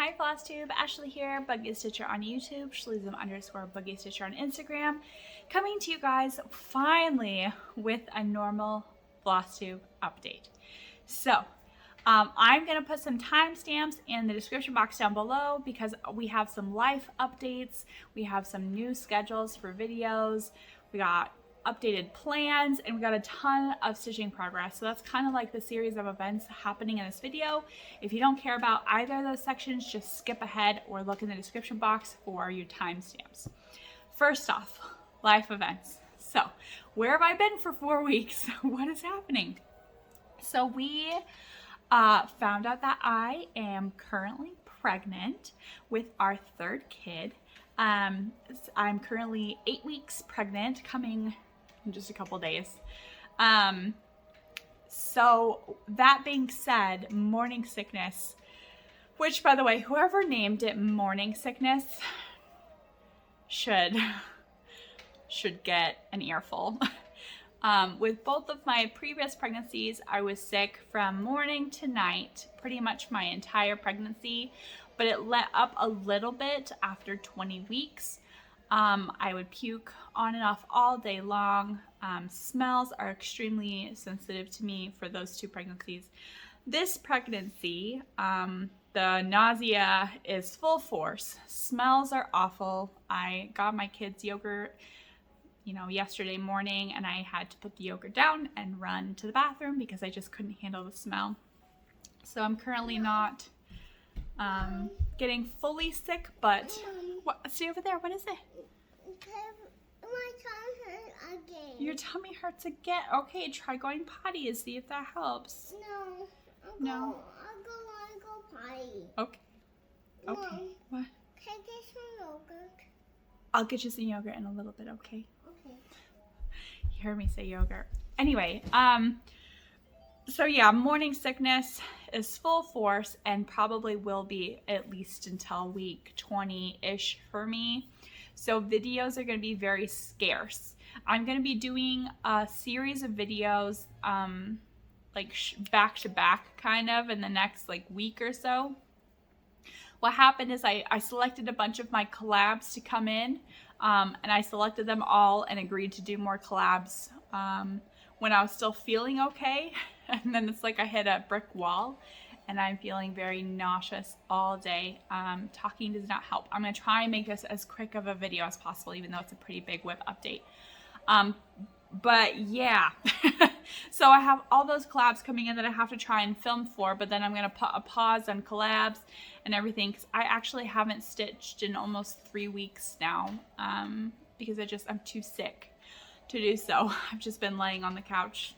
Hi Flosstube, Ashley here, Buggy Stitcher on YouTube, Shalizm_Buggy Stitcher on Instagram, coming to you guys finally with a normal Flosstube update. So, I'm going to put some timestamps in the description box down below because we have some life updates, we have some new schedules for videos, we got updated plans, and we got a ton of stitching progress. So that's kind of like the series of events happening in this video. If you don't care about either of those sections, just skip ahead or look in the description box for your timestamps. First off, life events. So where have I been for 4 weeks? What is happening? So we found out that I am currently pregnant with our third kid. I'm currently 8 weeks pregnant, coming in just a couple days. So that being said, morning sickness, which by the way, whoever named it morning sickness should get an earful. With both of my previous pregnancies, I was sick from morning to night, pretty much my entire pregnancy, but it let up a little bit after 20 weeks. I would puke on and off all day long. Smells are extremely sensitive to me for those 2 pregnancies. This pregnancy, the nausea is full force. Smells are awful. I got my kids yogurt, yesterday morning, and I had to put the yogurt down and run to the bathroom because I just couldn't handle the smell. So I'm currently not getting fully sick, but what? Stay over there. What is it? My tummy hurts again. Your tummy hurts again. Okay, try going potty and see if that helps. No. I'll go potty. Okay. Okay. Mom, What? can I get some yogurt? I'll get you some yogurt in a little bit. Okay. Okay. You heard me say yogurt. Anyway, so yeah, morning sickness is full force and probably will be at least until week 20-ish for me. So videos are going to be very scarce. I'm going to be doing a series of videos, like back to back kind of in the next week or so. What happened is I selected a bunch of my collabs to come in, and I selected them all and agreed to do more collabs when I was still feeling okay. And then it's like I hit a brick wall and I'm feeling very nauseous all day. Talking does not help. I'm going to try and make this as quick of a video as possible, even though it's a pretty big whip update. But yeah, so I have all those collabs coming in that I have to try and film for, but then I'm going to put a pause on collabs and everything because I actually haven't stitched in almost 3 weeks now, because I'm too sick to do so. I've just been laying on the couch,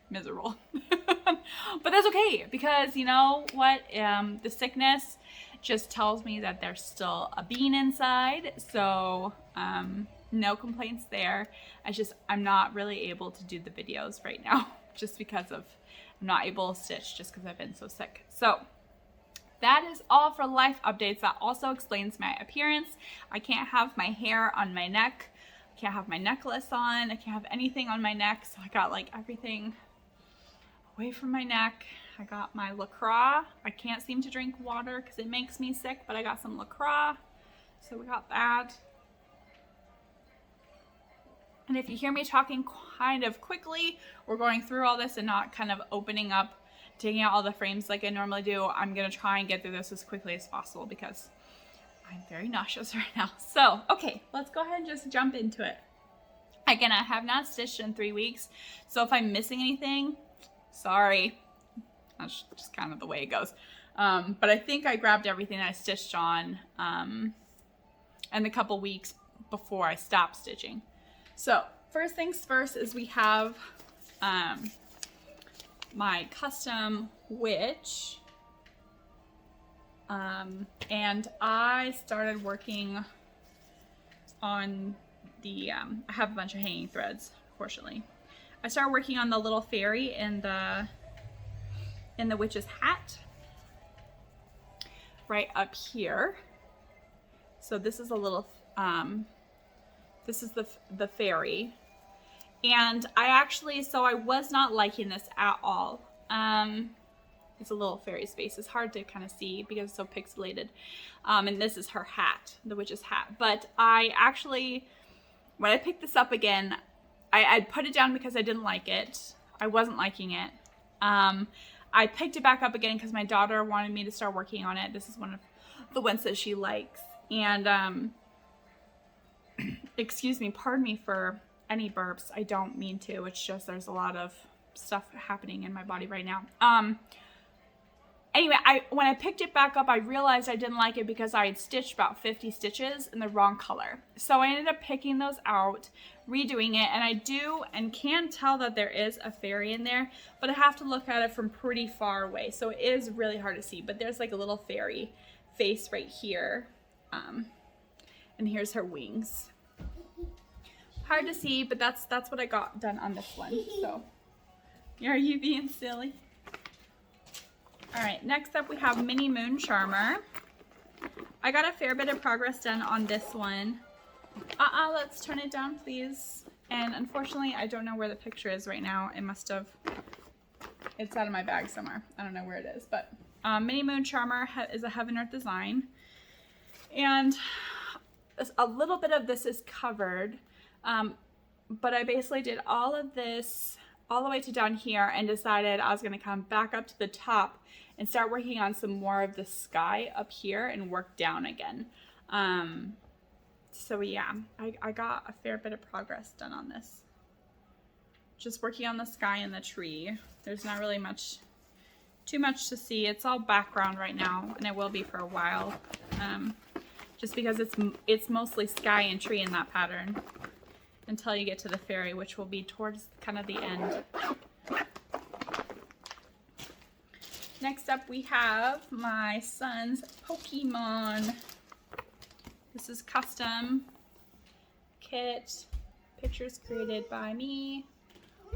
miserable. But that's okay, because you know what, the sickness just tells me that there's still a bean inside, so no complaints there. I'm not really able to do the videos right now just because I'm not able to stitch just because I've been so sick. So that is all for life updates. That also explains my appearance. I can't have my hair on my neck. I can't have my necklace on. I can't have anything on my neck. So I got everything away from my neck. I got my LaCroix. I can't seem to drink water because it makes me sick, but I got some LaCroix. So we got that. And if you hear me talking kind of quickly, we're going through all this and not kind of opening up, taking out all the frames like I normally do, I'm going to try and get through this as quickly as possible because I'm very nauseous right now. So, okay, let's go ahead and just jump into it. Again, I have not stitched in 3 weeks, so if I'm missing anything, sorry. That's just kind of the way it goes. But I think I grabbed everything that I stitched on in the couple weeks before I stopped stitching. So first things first is we have my custom witch, and I started working on the I have a bunch of hanging threads, fortunately. I started working on the little fairy in the witch's hat right up here. So this is a little this is the fairy, and I was not liking this at all. It's a little fairy's face. It's hard to kind of see because it's so pixelated. And this is her hat, the witch's hat. But I actually, when I picked this up again, I put it down because I didn't like it. I wasn't liking it. I picked it back up again because my daughter wanted me to start working on it. This is one of the ones that she likes. And, excuse me, pardon me for any burps. I don't mean to. It's just there's a lot of stuff happening in my body right now. Anyway, when I picked it back up, I realized I didn't like it because I had stitched about 50 stitches in the wrong color. So I ended up picking those out, redoing it, and I do and can tell that there is a fairy in there, but I have to look at it from pretty far away. So it is really hard to see, but there's like a little fairy face right here. And here's her wings. Hard to see, but that's what I got done on this one. So, are you being silly? All right, next up we have Mini Moon Charmer. I got a fair bit of progress done on this one. Let's turn it down, please. And unfortunately, I don't know where the picture is right now. It must have, it's out of my bag somewhere. I don't know where it is, but Mini Moon Charmer is a Heaven Earth design. And a little bit of this is covered, but I basically did all of this all the way to down here and decided I was going to come back up to the top and start working on some more of the sky up here and work down again. So yeah, I got a fair bit of progress done on this. Just working on the sky and the tree. There's not really too much to see. It's all background right now, and it will be for a while. Just because it's mostly sky and tree in that pattern until you get to the fairy, which will be towards kind of the end. Next up we have my son's Pokemon. This is custom kit, pictures created by me,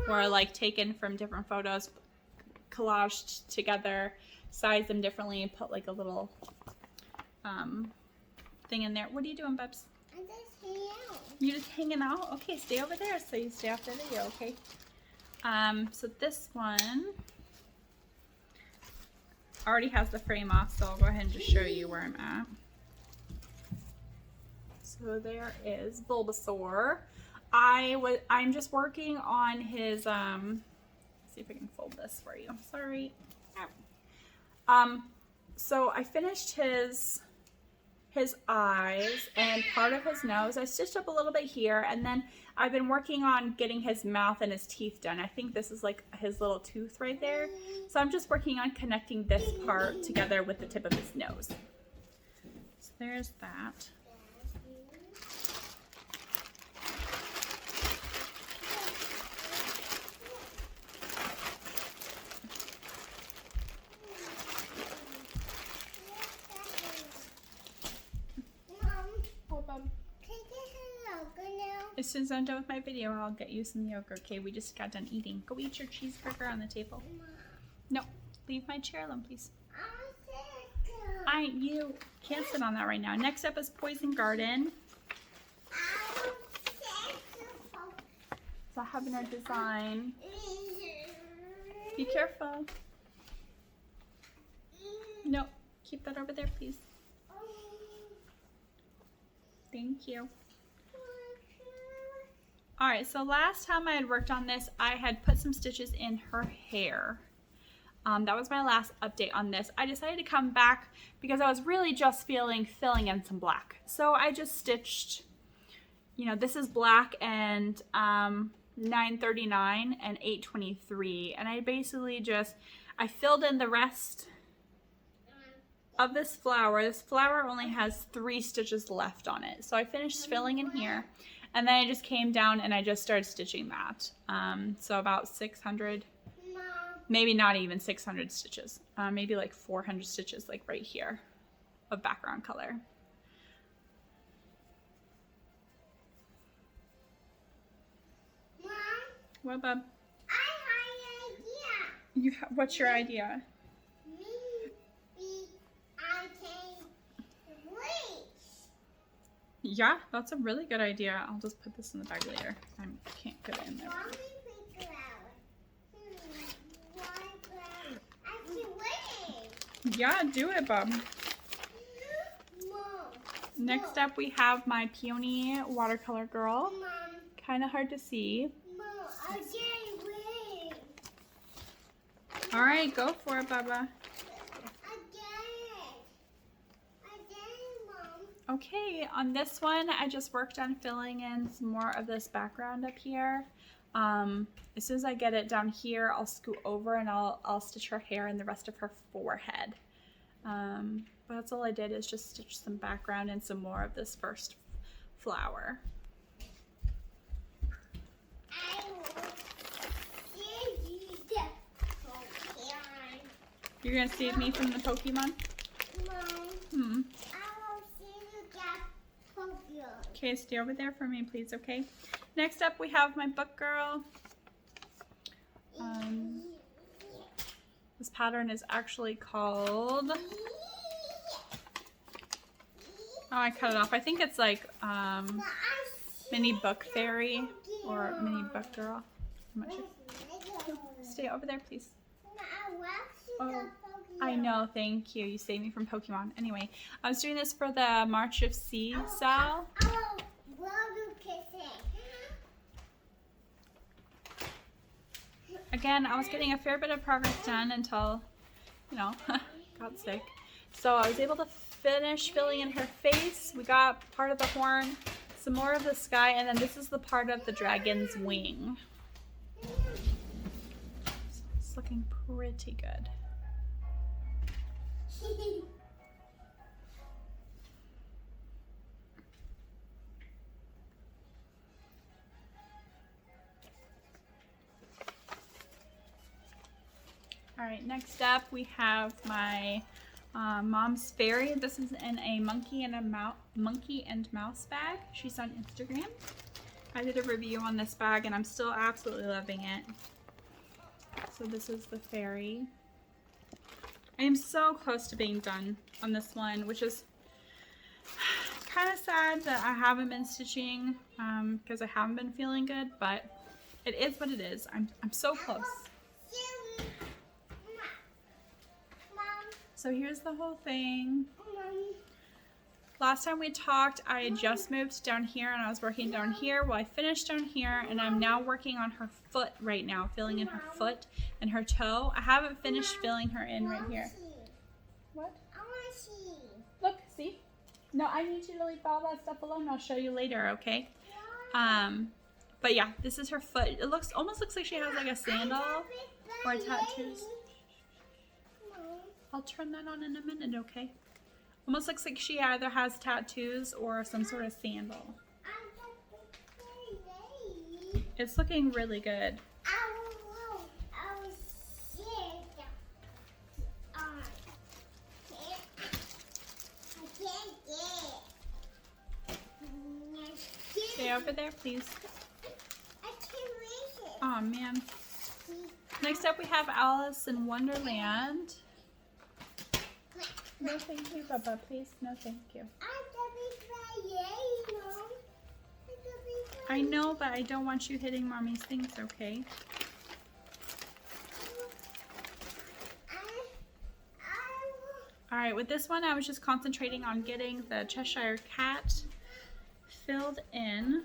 or like taken from different photos, collaged together, sized them differently, put like a little thing in there. What are you doing, Bubs? I'm just hanging out. You're just hanging out? Okay, stay over there so you stay off the video, okay? So this one already has the frame off, so I'll go ahead and just show you where I'm at. So there is Bulbasaur. I'm just working on his, let's see if I can fold this for you. Sorry. So I finished his eyes and part of his nose. I stitched up a little bit here, and then I've been working on getting his mouth and his teeth done. I think this is like his little tooth right there. So I'm just working on connecting this part together with the tip of his nose. So there's that. As soon as I'm done with my video, I'll get you some yogurt. Okay, we just got done eating. Go eat your cheeseburger on the table. No, leave my chair alone, please. You can't sit on that right now. Next up is Poison Garden. It's a Heaven Earth design. Be careful. No, keep that over there, please. Thank you. Alright, so last time I had worked on this, I had put some stitches in her hair. That was my last update on this. I decided to come back because I was really just filling in some black. So I just stitched, you know, this is black and 939 and 823. And I basically I filled in the rest of this flower. This flower only has 3 stitches left on it. So I finished filling in here. And then I just came down and I just started stitching that. So about 600, maybe not even 600 stitches. Maybe like 400 stitches, like right here, of background color. Mom, What, bub? I have an idea. What's your idea? Maybe I can bleach. Yeah, that's a really good idea. I'll just put this in the bag later. I can't get it in there. Mommy figure out. Why I can wait. Yeah, do it, bub. Mom. Next up, we have my Peony watercolor girl. Mom. Kind of hard to see. Mom, I can't wait. All right, go for it, Bubba. Mom. Okay, on this one, I just worked on filling in some more of this background up here. As soon as I get it down here, I'll scoot over and I'll stitch her hair and the rest of her forehead. But that's all I did, is just stitch some background and some more of this first flower. I will see you the Pokemon. You're gonna save me from the Pokemon? Mom, I will see you the Pokemon. Okay, stay over there for me, please, okay? Next up, we have my book girl. This pattern is actually called... Oh, I cut it off. I think it's like Mini Book Fairy or Mini Book Girl. I'm not sure. Stay over there, please. Oh, I know. Thank you. You saved me from Pokemon. Anyway, I was doing this for the March of Sea sale. Again, I was getting a fair bit of progress done until, you know, got sick. So I was able to finish filling in her face. We got part of the horn, some more of the sky, and then this is the part of the dragon's wing. So it's looking pretty good. All right, next up we have my Mom's Fairy. This is in a monkey and mouse bag. She's on Instagram. I did a review on this bag and I'm still absolutely loving it. So this is the fairy. I am so close to being done on this one, which is kind of sad that I haven't been stitching because I haven't been feeling good, but it is what it is. I'm so close. So here's the whole thing. Last time we talked, I had just moved down here and I was working down here. Well, I finished down here and I'm now working on her foot right now, filling in her foot and her toe. I haven't finished filling her in right here. What? I want to see. Look, see? No, I need you to leave all that stuff alone. I'll show you later, okay? But yeah, this is her foot. It almost looks like she has like a sandal or tattoos. I'll turn that on in a minute, okay? Almost looks like she either has tattoos or some sort of sandal. It's looking really good. Stay over there, please. Oh man. Next up we have Alice in Wonderland. No thank you, Bubba, please. No thank you. I know, but I don't want you hitting Mommy's things, okay? Alright, with this one I was just concentrating on getting the Cheshire Cat filled in.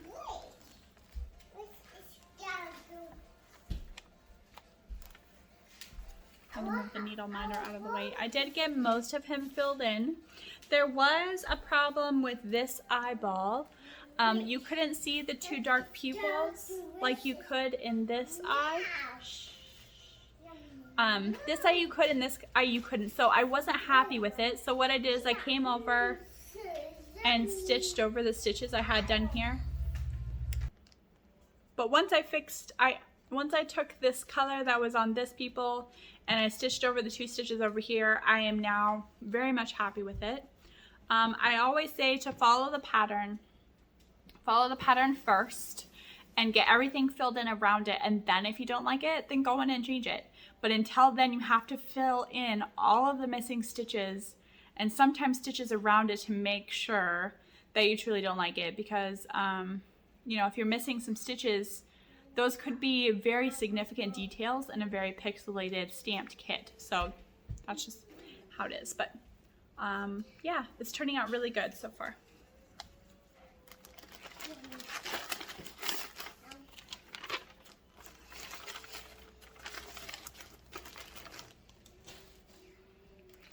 I'm gonna move the needle miner out of the way. I did get most of him filled in. There was a problem with this eyeball. You couldn't see the two dark pupils like you could in this eye. This eye you could, and this eye you couldn't. So I wasn't happy with it. So what I did is I came over and stitched over the stitches I had done here. But once I took this color that was on this people and I stitched over the two stitches over here, I am now very much happy with it. I always say to follow the pattern first and get everything filled in around it, and then if you don't like it, then go in and change it. But until then, you have to fill in all of the missing stitches and sometimes stitches around it to make sure that you truly don't like it, because you know, if you're missing some stitches, those could be very significant details in a very pixelated stamped kit. So that's just how it is. But yeah, it's turning out really good so far.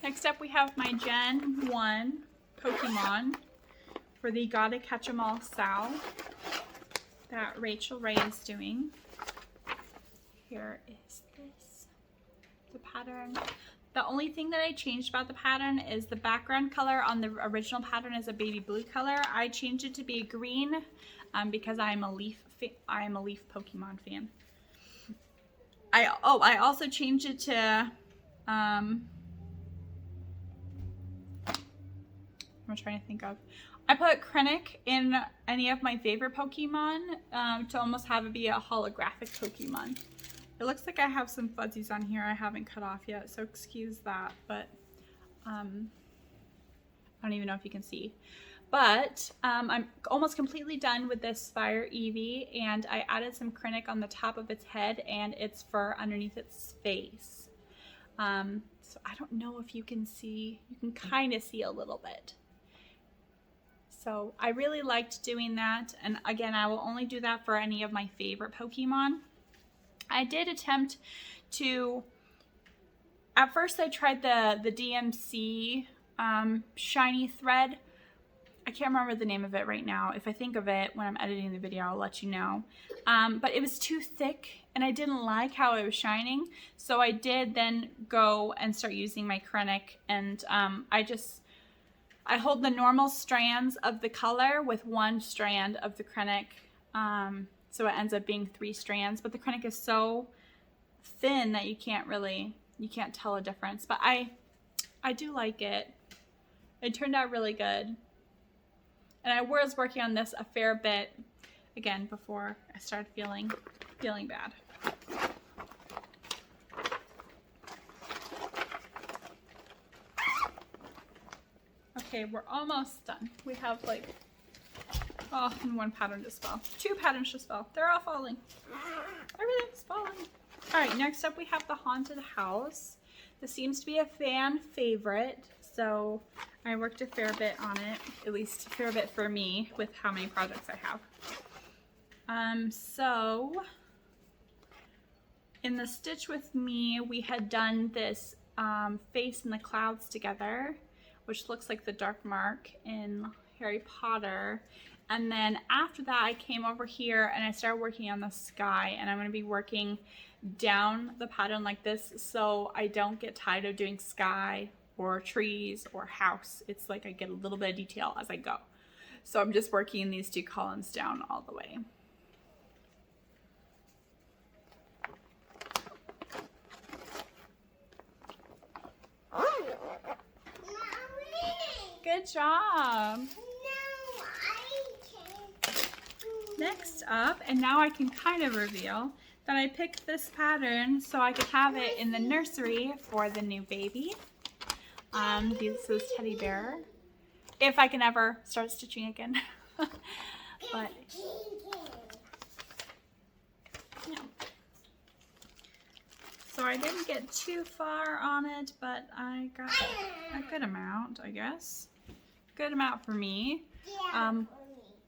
Next up we have my Gen 1 Pokemon for the Gotta Catch 'Em All Sal that Rachel Ray is doing. Here is the pattern. The only thing that I changed about the pattern is the background color on the original pattern is a baby blue color. I changed it to be a green because I'm a leaf Pokemon fan. I also changed it to I'm trying to think of. I put Krennic in any of my favorite Pokemon to almost have it be a holographic Pokemon. It looks like I have some fuzzies on here I haven't cut off yet, so excuse that, but I don't even know if you can see. But I'm almost completely done with this Fire Eevee, and I added some Krennic on the top of its head and its fur underneath its face. So I don't know if you can see, you can kind of see a little bit. So I really liked doing that, and again, I will only do that for any of my favorite Pokemon. I did attempt to, at first I tried the DMC shiny thread. I can't remember the name of it right now. If I think of it when I'm editing the video, I'll let you know. But it was too thick and I didn't like how it was shining. So I did then go and start using my Krennic, and I hold the normal strands of the color with one strand of the Krennic. So it ends up being 3 strands, but the Krennic is so thin that you can't tell a difference. But I do like it. It turned out really good. And I was working on this a fair bit, again, before I started feeling bad. Okay, we're almost done. We have and 1 pattern just fell. 2 patterns just fell. They're all falling. Everything's falling. All right, next up we have the Haunted House. This seems to be a fan favorite, so I worked a fair bit on it, at least a fair bit for me with how many projects I have. So in the Stitch With Me, we had done this face in the clouds together, which looks like the Dark Mark in Harry Potter. And then after that, I came over here and I started working on the sky, and I'm going to be working down the pattern like this so I don't get tired of doing sky or trees or house. It's like I get a little bit of detail as I go. So I'm just working these 2 columns down all the way. Good job. Next up, and now I can kind of reveal that I picked this pattern so I could have it in the nursery for the new baby. This is Teddy Bear. If I can ever start stitching again. But yeah. So I didn't get too far on it, but I got a good amount, I guess. Good amount for me. Yeah.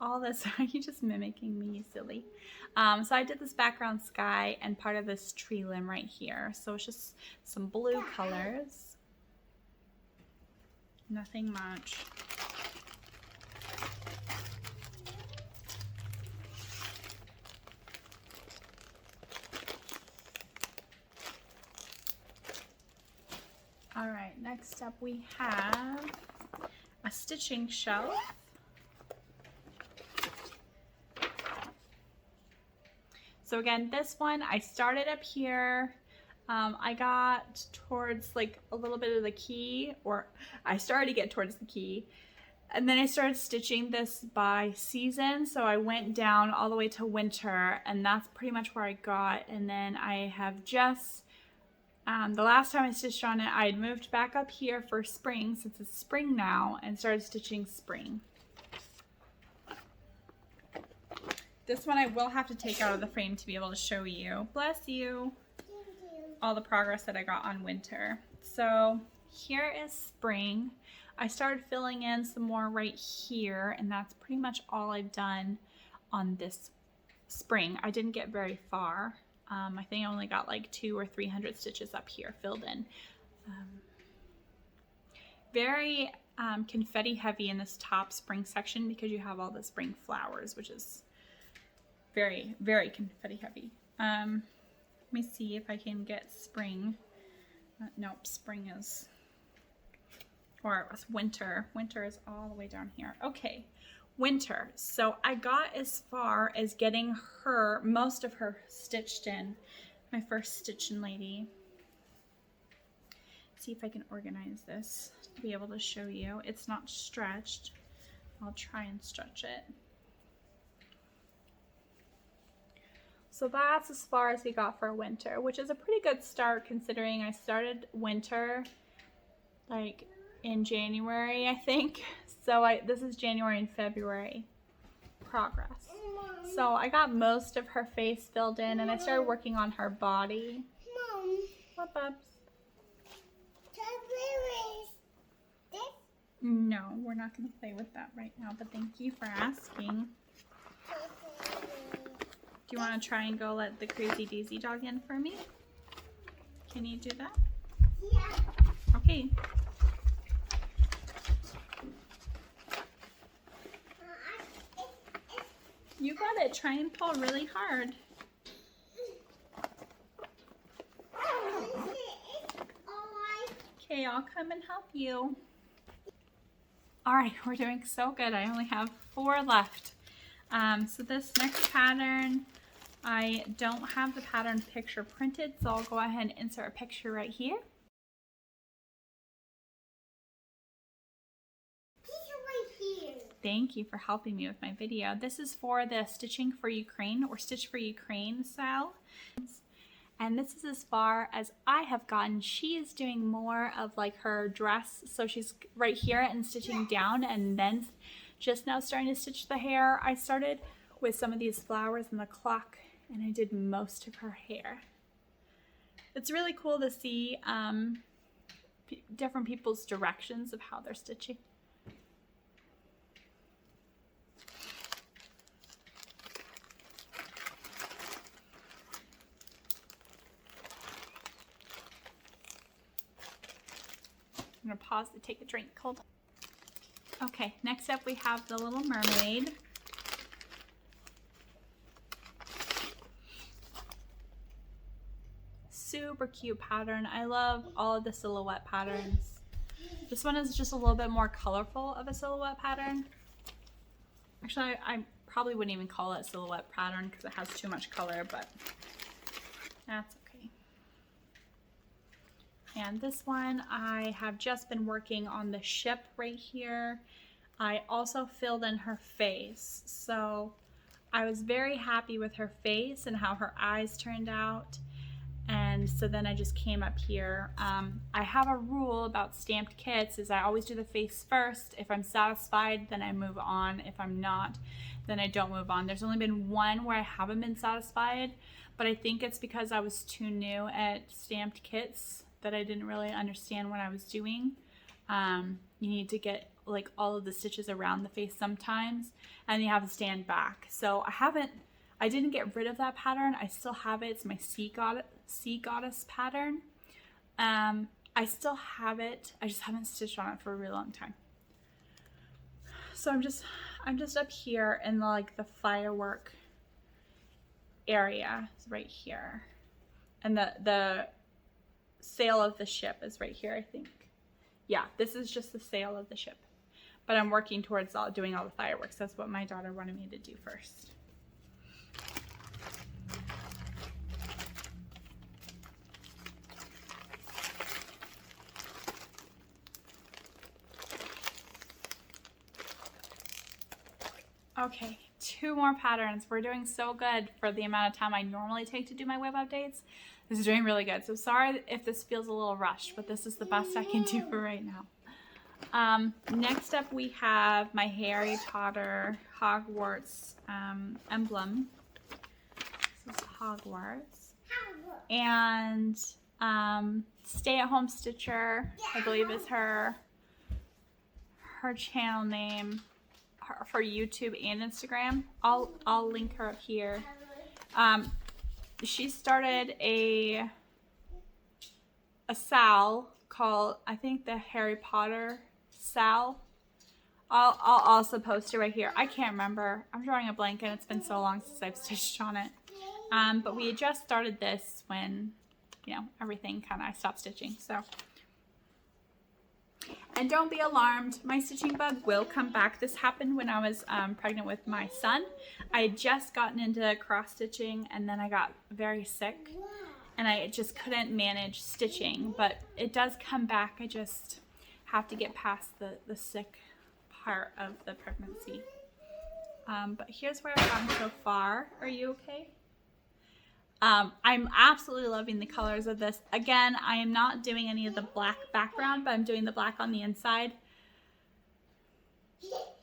All this, are you just mimicking me, you silly? So I did this background sky and part of this tree limb right here. So it's just some blue colors. Nothing much. All right, next up we have a stitching shelf. So again, this one, I started up here. I got towards like a little bit of the key, or I started to get towards the key. And then I started stitching this by season. So I went down all the way to winter, and that's pretty much where I got. And then I have just, the last time I stitched on it, I had moved back up here for spring, since it's spring now, and started stitching spring. This one I will have to take out of the frame to be able to show you, bless you, all the progress that I got on winter. So here is spring. I started filling in some more right here, and that's pretty much all I've done on this spring. I didn't get very far. I think I only got like 200 or 300 stitches up here filled in. Very confetti heavy in this top spring section because you have all the spring flowers, which is very, very confetti heavy. Let me see if I can get spring. Nope, spring is, or it was winter. Winter is all the way down here. Okay, winter. So I got as far as getting her, most of her stitched in. My first stitching lady. See if I can organize this to be able to show you. It's not stretched. I'll try and stretch it. So that's as far as we got for winter, which is a pretty good start considering I started winter like in January, I think. So this is January and February progress. So I got most of her face filled in, and I started working on her body. Mom, What, Bubs? can I play with this? No, we're not going to play with that right now, but thank you for asking. Do you want to try and go let the crazy Daisy dog in for me? Can you do that? Yeah. Okay. You got it. Try and pull really hard. Okay, I'll come and help you. All right, we're doing so good. I only have 4 left. So this next pattern, I don't have the pattern picture printed, so I'll go ahead and insert a picture right here. Thank you for helping me with my video. This is for the Stitching for Ukraine or Stitch for Ukraine style. And this is as far as I have gotten. She is doing more of like her dress. So she's right here and stitching down and then just now starting to stitch the hair. I started with some of these flowers and the clock and I did most of her hair. It's really cool to see different people's directions of how they're stitching. I'm gonna pause to take a drink. Hold on. Okay, next up we have the Little Mermaid. Super cute pattern. I love all of the silhouette patterns. This one is just a little bit more colorful of a silhouette pattern. Actually, I probably wouldn't even call it a silhouette pattern because it has too much color, but that's okay. And this one, I have just been working on the ship right here. I also filled in her face. So I was very happy with her face and how her eyes turned out. And so then I just came up here. I have a rule about stamped kits is I always do the face first. If I'm satisfied, then I move on. If I'm not, then I don't move on. There's only been one where I haven't been satisfied, but I think it's because I was too new at stamped kits that I didn't really understand what I was doing. You need to get like all of the stitches around the face sometimes, and you have to stand back. So I didn't get rid of that pattern. I still have it. It's my sea goddess pattern. I still have it. I just haven't stitched on it for a really long time. So I'm just up here in like the firework area. It's right here, and the sail of the ship is right here, I think. Yeah, this is just the sail of the ship. But I'm working towards doing all the fireworks. That's what my daughter wanted me to do first. Okay, 2 more patterns. We're doing so good for the amount of time I normally take to do my web updates. This is doing really good. So sorry if this feels a little rushed, but this is the best I can do for right now. Next up we have my Harry Potter Hogwarts emblem. This is Hogwarts. And Stay-at-home Stitcher, I believe is her channel name for YouTube and Instagram. I'll link her up here. She started a Sal called, I think, the Harry Potter Sal. I'll also post it right here. I can't remember. I'm drawing a blank and it's been so long since I've stitched on it. But we had just started this when, you know, everything kind of, I stopped stitching. So, and don't be alarmed, my stitching bug will come back. This happened when I was pregnant with my son. I had just gotten into cross stitching and then I got very sick and I just couldn't manage stitching, but it does come back. I just have to get past the sick part of the pregnancy. But here's where I've gotten so far. Are you okay? I'm absolutely loving the colors of this. Again, I am not doing any of the black background, but I'm doing the black on the inside.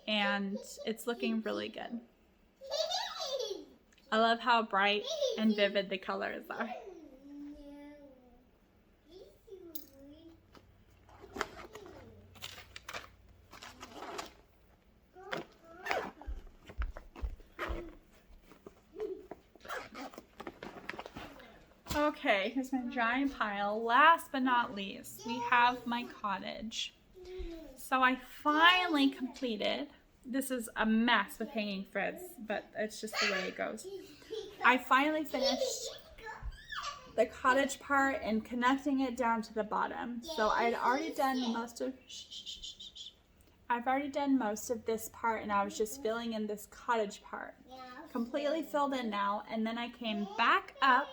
And it's looking really good. I love how bright and vivid the colors are. Okay, here's my giant pile. Last but not least, we have my cottage. So I finally completed. This is a mess with hanging threads, but it's just the way it goes. I finally finished the cottage part and connecting it down to the bottom. So I'd already done most of this part and I was just filling in this cottage part. Completely filled in now, and then I came back up.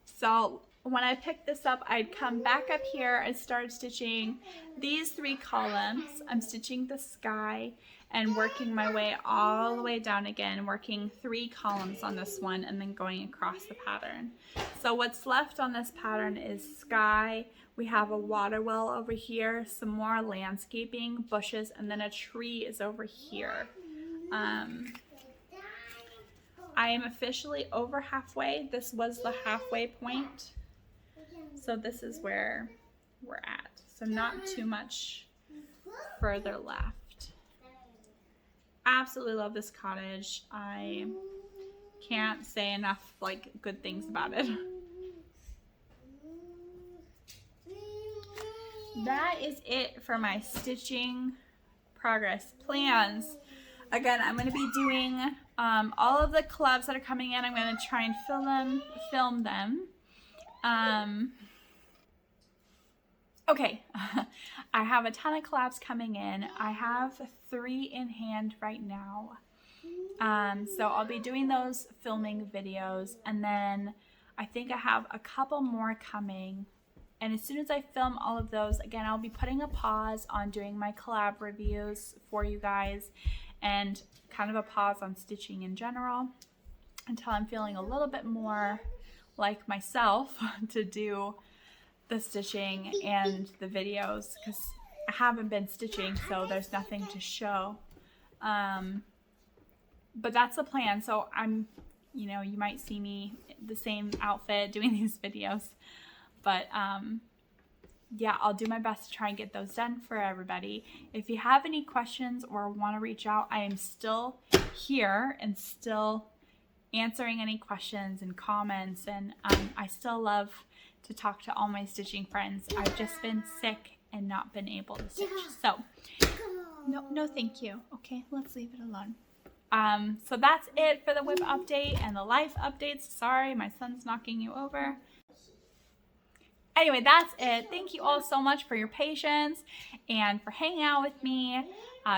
So when I picked this up, I'd come back up here and start stitching these 3 columns. I'm stitching the sky and working my way all the way down again, working 3 columns on this one and then going across the pattern. So what's left on this pattern is sky. We have a water well over here, some more landscaping, bushes, and then a tree is over here. I am officially over halfway. This was the halfway point. So this is where we're at. So not too much further left. Absolutely love this cottage. I can't say enough good things about it. That is it for my stitching progress plans. Again, I'm going to be doing all of the collabs that are coming in. I'm going to try and film them. Okay, I have a ton of collabs coming in. I have 3 in hand right now. So I'll be doing those filming videos, and then I think I have a couple more coming. And as soon as I film all of those, again, I'll be putting a pause on doing my collab reviews for you guys and kind of a pause on stitching in general until I'm feeling a little bit more like myself to do the stitching and the videos, because I haven't been stitching, so there's nothing to show. But that's the plan. So I'm, you might see me the same outfit doing these videos. But yeah, I'll do my best to try and get those done for everybody. If you have any questions or want to reach out, I am still here and still answering any questions and comments. And I still love to talk to all my stitching friends. I've just been sick and not been able to stitch. So no thank you. Okay, let's leave it alone. So that's it for the whip update and the life updates. Sorry, my son's knocking you over. Anyway, that's it. Thank you all so much for your patience and for hanging out with me.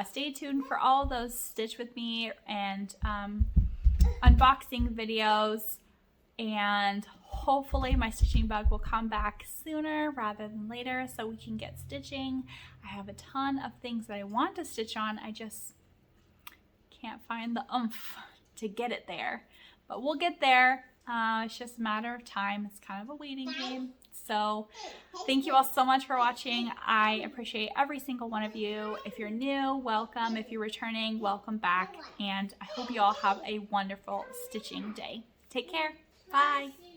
Stay tuned for all those stitch with me and unboxing videos. And hopefully my stitching bug will come back sooner rather than later so we can get stitching. I have a ton of things that I want to stitch on. I just can't find the oomph to get it there. But we'll get there. It's just a matter of time. It's kind of a waiting game. So thank you all so much for watching. I appreciate every single one of you. If you're new, welcome. If you're returning, welcome back. And I hope you all have a wonderful stitching day. Take care. Bye.